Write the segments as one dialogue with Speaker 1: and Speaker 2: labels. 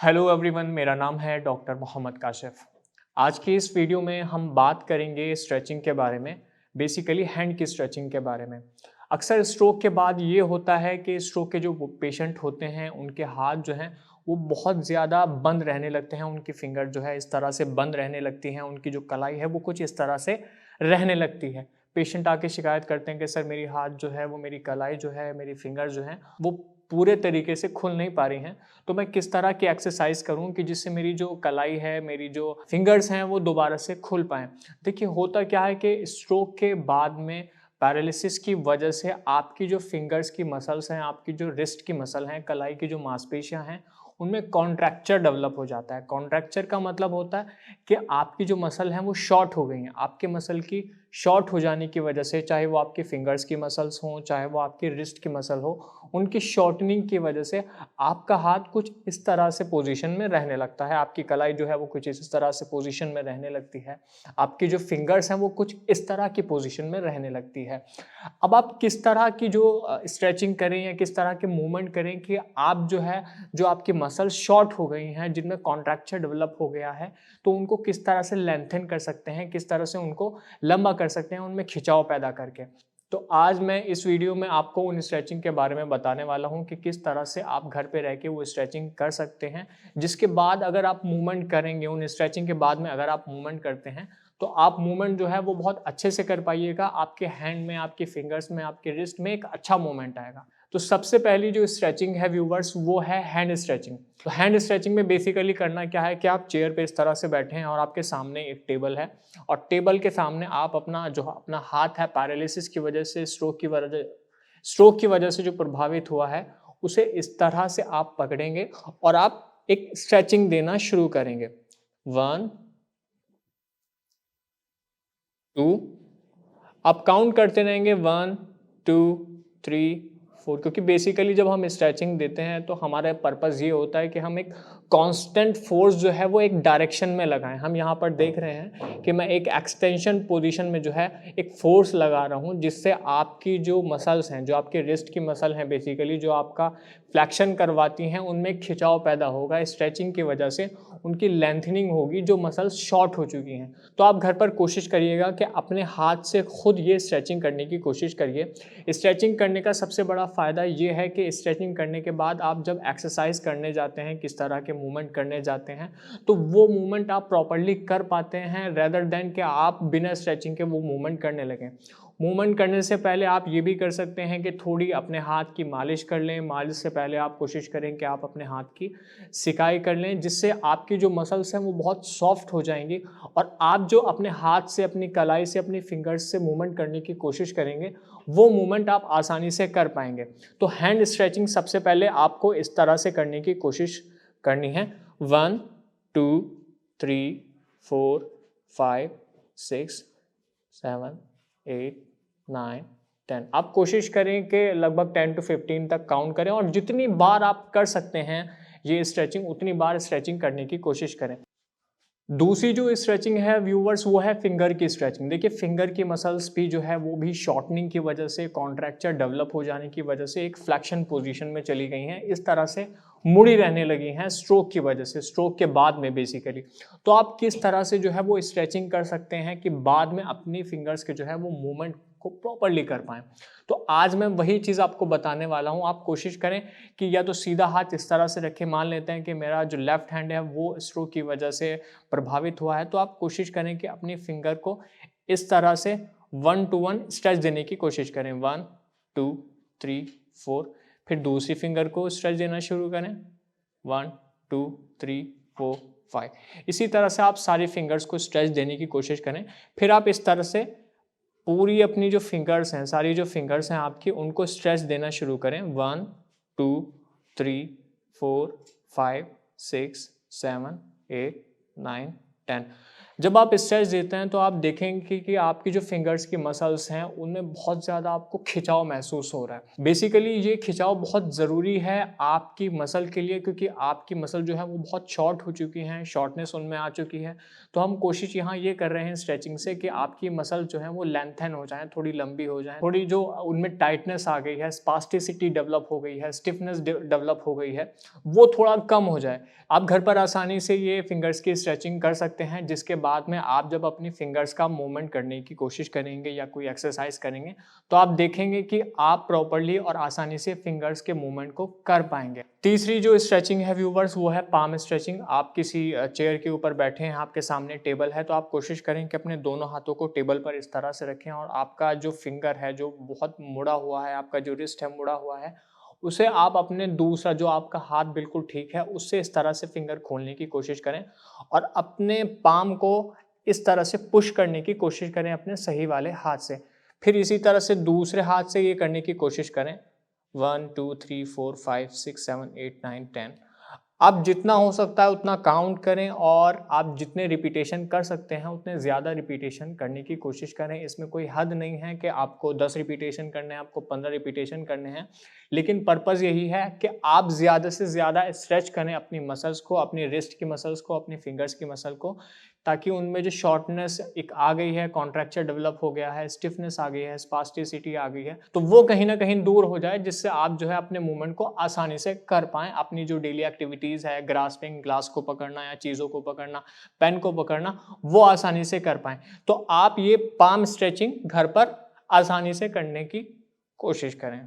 Speaker 1: Hello everyone, मेरा नाम है डॉक्टर मोहम्मद काशिफ। आज की इस वीडियो में हम बात करेंगे स्ट्रेचिंग के बारे में, बेसिकली हैंड की स्ट्रेचिंग के बारे में। अक्सर स्ट्रोक के बाद ये होता है कि स्ट्रोक के जो पेशेंट होते हैं उनके हाथ जो हैं वो बहुत ज़्यादा बंद रहने लगते हैं, उनकी फिंगर जो है इस तरह से बंद रहने लगती हैं, उनकी जो कलाई है वो कुछ इस तरह से रहने लगती है। पेशेंट आके शिकायत करते हैं कि सर मेरी हाथ जो है वो मेरी कलाई जो है मेरी फिंगर जो है वो पूरे तरीके से खुल नहीं पा रही हैं। तो मैं किस तरह की एक्सरसाइज करूं कि जिससे मेरी जो कलाई है, मेरी जो फिंगर्स हैं वो दोबारा से खुल पाएँ। देखिए होता क्या है कि स्ट्रोक के बाद में पैरालिसिस की वजह से आपकी जो फिंगर्स की मसल्स हैं, आपकी जो रिस्ट की मसल हैं, कलाई की जो मांसपेशियाँ हैं, उनमें कॉन्ट्रैक्चर डेवलप हो जाता है। कॉन्ट्रैक्चर का मतलब होता है कि आपकी जो मसल हैं वो शॉर्ट हो गई हैं। आपके मसल की शॉर्ट हो जाने की वजह से, चाहे वो आपकी फिंगर्स की मसल्स हों, चाहे वो आपकी रिस्ट की मसल हो, उनकी शॉर्टनिंग की वजह से आपका हाथ कुछ इस तरह से पोजीशन में रहने लगता है, आपकी कलाई जो है वो कुछ इस तरह से पोजीशन में रहने लगती है, आपकी जो फिंगर्स हैं वो कुछ इस तरह की पोजीशन में रहने लगती है। अब आप किस तरह की जो स्ट्रेचिंग करें या किस तरह के मूवमेंट करें कि आप जो है, जो आपकी मसल शॉर्ट हो गई हैं, जिनमें कॉन्ट्रैक्चर डेवलप हो गया है, तो उनको किस तरह से लेंथन कर सकते हैं, किस तरह से उनको लंबा कर सकते हैं, उनमें खिंचाव पैदा करके। तो आज मैं इस वीडियो में आपको उन स्ट्रेचिंग के बारे में बताने वाला हूं कि किस तरह से आप घर पे रह के वो स्ट्रेचिंग कर सकते हैं, जिसके बाद अगर आप मूवमेंट करेंगे, उन स्ट्रेचिंग के बाद में अगर आप मूवमेंट करते हैं, तो आप मूवमेंट जो है वो बहुत अच्छे से कर पाइएगा। आपके हैंड में, आपके फिंगर्स में, आपके रिस्ट में एक अच्छा मूवमेंट आएगा। तो सबसे पहली जो स्ट्रेचिंग है व्यूवर्स, वो है हैंड स्ट्रेचिंग। तो हैंड स्ट्रेचिंग में बेसिकली करना क्या है कि आप चेयर पे इस तरह से बैठे हैं और आपके सामने एक टेबल है, और टेबल के सामने आप अपना हाथ है, पैरालिसिस की वजह से, स्ट्रोक की वजह से जो प्रभावित हुआ है, उसे इस तरह से आप पकड़ेंगे और आप एक स्ट्रेचिंग देना शुरू करेंगे। 1 2, आप काउंट करते रहेंगे 1 2 3 4, क्योंकि बेसिकली जब हम स्ट्रेचिंग देते हैं तो हमारा पर्पस ये होता है कि हम एक कांस्टेंट फोर्स जो है वो एक डायरेक्शन में लगाएं। हम यहाँ पर देख रहे हैं कि मैं एक एक्सटेंशन पोजीशन में जो है एक फोर्स लगा रहा हूँ, जिससे आपकी जो मसल्स हैं, जो आपके रिस्ट की मसल हैं, बेसिकली जो आपका फ्लैक्शन करवाती हैं, उनमें खिंचाव पैदा होगा। स्ट्रेचिंग की वजह से उनकी लेंथनिंग होगी, जो मसल्स शॉर्ट हो चुकी हैं। तो आप घर पर कोशिश करिएगा कि अपने हाथ से खुद ये स्ट्रेचिंग करने की कोशिश करिए। स्ट्रेचिंग करने का सबसे बड़ा फ़ायदा ये है कि स्ट्रेचिंग करने के बाद आप जब एक्सरसाइज करने जाते हैं, किस तरह के मूवमेंट करने जाते हैं, तो वो मूवमेंट आप प्रॉपर्ली कर पाते हैं, रेदर देन कि आप बिना स्ट्रेचिंग के वो मूवमेंट करने लगें। मूवमेंट करने से पहले आप ये भी कर सकते हैं कि थोड़ी अपने हाथ की मालिश कर लें। मालिश से पहले आप कोशिश करें कि आप अपने हाथ की सिकाई कर लें, जिससे आपकी जो मसल्स हैं वो बहुत सॉफ्ट हो जाएंगी, और आप जो अपने हाथ से, अपनी कलाई से, अपनी फिंगर्स से मूवमेंट करने की कोशिश करेंगे, वो मूवमेंट आप आसानी से कर पाएंगे। तो हैंड स्ट्रेचिंग सबसे पहले आपको इस तरह से करने की कोशिश करनी है। 1 2 3 4 5 6 7 8 9 10। आप कोशिश करें कि लगभग 10 to 15 तक काउंट करें, और जितनी बार आप कर सकते हैं ये स्ट्रेचिंग, उतनी बार स्ट्रेचिंग करने की कोशिश करें। दूसरी जो स्ट्रेचिंग है व्यूवर्स, वो है फिंगर की स्ट्रेचिंग। देखिए फिंगर की मसल्स भी जो है वो भी शॉर्टनिंग की वजह से, कॉन्ट्रैक्चर डेवलप हो जाने की वजह से एक फ्लेक्शन पोजीशन में चली गई हैं, इस तरह से मुड़ी रहने लगी हैं स्ट्रोक की वजह से, स्ट्रोक के बाद में बेसिकली। तो आप किस तरह से जो है वो स्ट्रेचिंग कर सकते हैं कि बाद में अपनी फिंगर्स के जो है वो मूवमेंट को प्रॉपरली कर पाएं। तो आज मैं वही चीज़ आपको बताने वाला हूँ। आप कोशिश करें कि या तो सीधा हाथ इस तरह से रखें, मान लेते हैं कि मेरा जो लेफ्ट हैंड है वो स्ट्रोक की वजह से प्रभावित हुआ है, तो आप कोशिश करें कि अपनी फिंगर को इस तरह से 1 to 1 स्ट्रेच देने की कोशिश करें। 1 2 3 4। फिर दूसरी फिंगर को स्ट्रेच देना शुरू करें। 1 2 3 4 5। इसी तरह से आप सारी फिंगर्स को स्ट्रेच देने की कोशिश करें। फिर आप इस तरह से पूरी अपनी जो फिंगर्स हैं, सारी जो फिंगर्स हैं आपकी, उनको स्ट्रेच देना शुरू करें। 1 2 3 4 5 6 7 8 9 10। जब आप स्ट्रेच देते हैं तो आप देखेंगे कि आपकी जो फिंगर्स की मसल्स हैं उनमें बहुत ज़्यादा आपको खिंचाव महसूस हो रहा है। बेसिकली ये खिंचाव बहुत ज़रूरी है आपकी मसल के लिए, क्योंकि आपकी मसल जो है वो बहुत शॉर्ट हो चुकी हैं, शॉर्टनेस उनमें आ चुकी है। तो हम कोशिश यहाँ ये कर रहे हैं स्ट्रेचिंग से कि आपकी मसल जो है वो लेंथन हो जाए, थोड़ी लंबी हो जाए, थोड़ी जो उनमें टाइटनेस आ गई है, स्पास्टिसिटी डेवलप हो गई है, स्टिफनेस डेवलप हो गई है, वो थोड़ा कम हो जाए। आप घर पर आसानी से ये फिंगर्स की स्ट्रेचिंग कर सकते हैं, जिसके बाद में आप जब अपनी फिंगर्स का मूवमेंट करने की कोशिश करेंगे या कोई एक्सरसाइज करेंगे तो आप देखेंगे कि आप प्रॉपर्ली और आसानी से फिंगर्स के मूवमेंट को कर पाएंगे। तीसरी जो स्ट्रेचिंग है व्यूवर्स, वो है पाम स्ट्रेचिंग। आप किसी चेयर के ऊपर बैठे हैं, आपके सामने टेबल है, तो आप कोशिश करें कि अपने दोनों हाथों को टेबल पर इस तरह से रखें और आपका जो फिंगर है जो बहुत मुड़ा हुआ है, आपका जो रिस्ट है मुड़ा हुआ है, उसे आप अपने दूसरा जो आपका हाथ बिल्कुल ठीक है उससे इस तरह से फिंगर खोलने की कोशिश करें और अपने पाम को इस तरह से पुश करने की कोशिश करें अपने सही वाले हाथ से। फिर इसी तरह से दूसरे हाथ से ये करने की कोशिश करें। 1 2 3 4 5 6 7 8 9 10। आप जितना हो सकता है उतना काउंट करें और आप जितने रिपीटेशन कर सकते हैं उतने ज़्यादा रिपीटेशन करने की कोशिश करें। इसमें कोई हद नहीं है कि आपको 10 रिपीटेशन करने हैं, आपको 15 रिपीटेशन करने हैं, लेकिन पर्पज़ यही है कि आप ज़्यादा से ज़्यादा स्ट्रेच करें अपनी मसल्स को, अपनी रिस्ट की मसल्स को, अपनी फिंगर्स की मसल को, ताकि उनमें जो शॉर्टनेस एक आ गई है, कॉन्ट्रैक्चर डेवलप हो गया है, स्टिफनेस आ गई है, स्पास्टिसिटी आ गई है, तो वो कहीं ना कहीं दूर हो जाए, जिससे आप जो है अपने मूवमेंट को आसानी से कर पाएँ। अपनी जो डेली एक्टिविटीज़ है, ग्रास्पिंग, ग्लास को पकड़ना या चीज़ों को पकड़ना, पेन को पकड़ना, वो आसानी से कर पाएँ। तो आप ये पाम स्ट्रेचिंग घर पर आसानी से करने की कोशिश करें।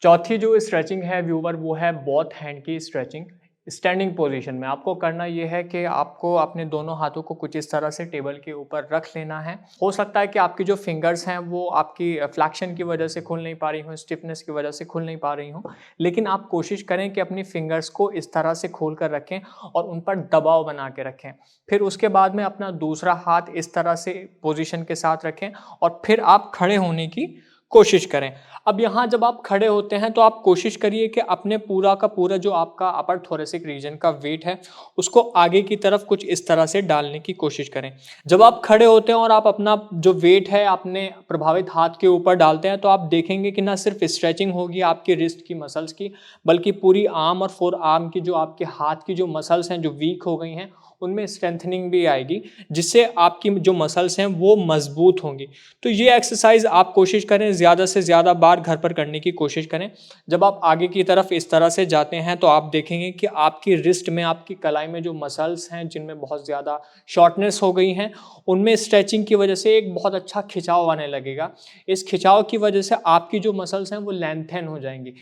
Speaker 1: चौथी जो स्ट्रेचिंग है व्यूवर, वो है बोथ हैंड की स्ट्रेचिंग। स्टैंडिंग पोजीशन में आपको करना ये है कि आपको अपने दोनों हाथों को कुछ इस तरह से टेबल के ऊपर रख लेना है। हो सकता है कि आपकी जो फिंगर्स हैं वो आपकी फ्लैक्शन की वजह से खुल नहीं पा रही हों, स्टिफनेस की वजह से खुल नहीं पा रही हों, लेकिन आप कोशिश करें कि अपनी फिंगर्स को इस तरह से खोल कर रखें और उन पर दबाव बना के रखें। फिर उसके बाद में अपना दूसरा हाथ इस तरह से पोजीशन के साथ रखें और फिर आप खड़े होने की कोशिश करें। अब यहाँ जब आप खड़े होते हैं तो आप कोशिश करिए कि अपने पूरा का पूरा जो आपका अपर थोरेसिक रीजन का वेट है उसको आगे की तरफ कुछ इस तरह से डालने की कोशिश करें। जब आप खड़े होते हैं और आप अपना जो वेट है अपने प्रभावित हाथ के ऊपर डालते हैं तो आप देखेंगे कि ना सिर्फ स्ट्रेचिंग होगी आपके रिस्ट की मसल्स की, बल्कि पूरी आर्म और फोर आर्म की जो आपके हाथ की जो मसल्स हैं जो वीक हो गई हैं उनमें स्ट्रेंथनिंग भी आएगी, जिससे आपकी जो मसल्स हैं वो मजबूत होंगी। तो ये एक्सरसाइज आप कोशिश करें ज़्यादा से ज़्यादा बार घर पर करने की कोशिश करें। जब आप आगे की तरफ इस तरह से जाते हैं तो आप देखेंगे कि आपकी रिस्ट में, आपकी कलाई में जो मसल्स हैं जिनमें बहुत ज़्यादा शॉर्टनेस हो गई हैं, उनमें स्ट्रेचिंग की वजह से एक बहुत अच्छा खिंचाव आने लगेगा। इस खिंचाव की वजह से आपकी जो मसल्स हैं वो लेंथन हो जाएंगी।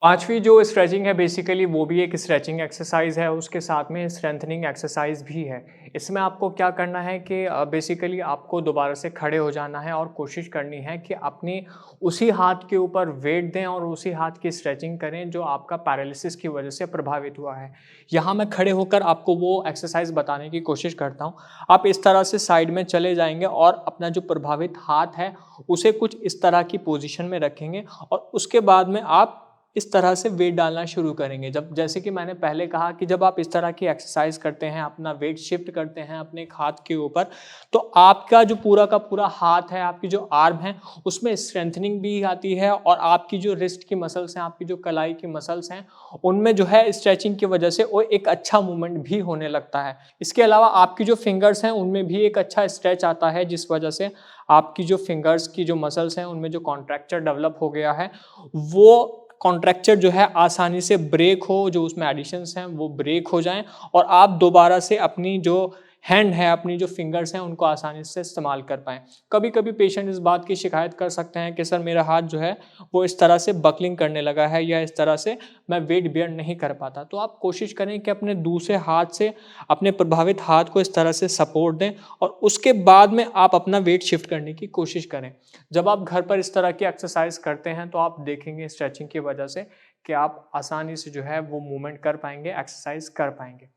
Speaker 1: पांचवी जो स्ट्रेचिंग है बेसिकली वो भी एक स्ट्रेचिंग एक्सरसाइज है, उसके साथ में स्ट्रेंथनिंग एक्सरसाइज भी है। इसमें आपको क्या करना है कि बेसिकली आपको दोबारा से खड़े हो जाना है और कोशिश करनी है कि अपनी उसी हाथ के ऊपर वेट दें और उसी हाथ की स्ट्रेचिंग करें जो आपका पैरालिसिस की वजह से प्रभावित हुआ है। यहाँ मैं खड़े होकर आपको वो एक्सरसाइज बताने की कोशिश करता हूँ। आप इस तरह से साइड में चले जाएंगे और अपना जो प्रभावित हाथ है उसे कुछ इस तरह की पोजिशन में रखेंगे और उसके बाद में आप इस तरह से वेट डालना शुरू करेंगे। जब जैसे कि मैंने पहले कहा कि जब आप इस तरह की एक्सरसाइज करते हैं, अपना वेट शिफ्ट करते हैं अपने हाथ के ऊपर, तो आपका जो पूरा का पूरा हाथ है, आपकी जो आर्म है, उसमें स्ट्रेंथनिंग भी आती है और आपकी जो रिस्ट की मसल्स हैं, आपकी जो कलाई की मसल्स हैं, उनमें जो है स्ट्रेचिंग की वजह से वो एक अच्छा मूवमेंट भी होने लगता है। इसके अलावा आपकी जो फिंगर्स हैं उनमें भी एक अच्छा स्ट्रेच आता है, जिस वजह से आपकी जो फिंगर्स की जो मसल्स हैं उनमें जो कॉन्ट्रैक्चर डेवलप हो गया है वो कॉन्ट्रैक्चर जो है आसानी से ब्रेक हो, जो उसमें एडिशंस हैं वो ब्रेक हो जाएं और आप दोबारा से अपनी जो हैंड है, अपनी जो फिंगर्स हैं उनको आसानी से इस्तेमाल कर पाएँ। कभी कभी पेशेंट इस बात की शिकायत कर सकते हैं कि सर मेरा हाथ जो है वो इस तरह से बकलिंग करने लगा है या इस तरह से मैं वेट बेयर नहीं कर पाता। तो आप कोशिश करें कि अपने दूसरे हाथ से अपने प्रभावित हाथ को इस तरह से सपोर्ट दें और उसके बाद में आप अपना वेट शिफ्ट करने की कोशिश करें। जब आप घर पर इस तरह की एक्सरसाइज करते हैं तो आप देखेंगे स्ट्रेचिंग की वजह से कि आप आसानी से जो है वो मूवमेंट कर पाएंगे, एक्सरसाइज कर पाएंगे।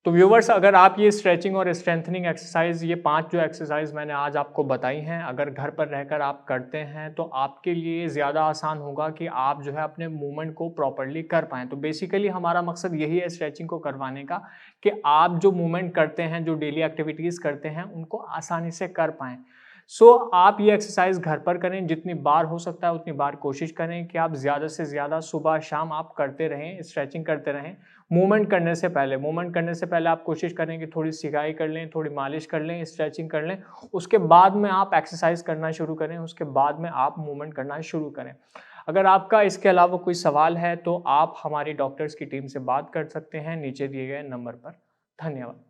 Speaker 1: तो व्यूवर्स, अगर आप ये स्ट्रेचिंग और स्ट्रेंथनिंग एक्सरसाइज, ये 5 जो एक्सरसाइज मैंने आज आपको बताई हैं, अगर घर पर रहकर आप करते हैं तो आपके लिए ज़्यादा आसान होगा कि आप जो है अपने मूवमेंट को प्रॉपर्ली कर पाएँ। तो बेसिकली हमारा मकसद यही है स्ट्रेचिंग को करवाने का, कि आप जो मूवमेंट करते हैं, जो डेली एक्टिविटीज़ करते हैं, उनको आसानी से कर पाएँ। सो आप ये एक्सरसाइज घर पर करें, जितनी बार हो सकता है उतनी बार कोशिश करें कि आप ज़्यादा से ज़्यादा सुबह शाम आप करते रहें, स्ट्रेचिंग करते रहें। मूवमेंट करने से पहले आप कोशिश करें कि थोड़ी सिकाई कर लें, थोड़ी मालिश कर लें, स्ट्रेचिंग कर लें। उसके बाद में आप एक्सरसाइज करना शुरू करें, उसके बाद में आप मूवमेंट करना शुरू करें। अगर आपका इसके अलावा कोई सवाल है तो आप हमारी डॉक्टर्स की टीम से बात कर सकते हैं नीचे दिए गए नंबर पर। धन्यवाद।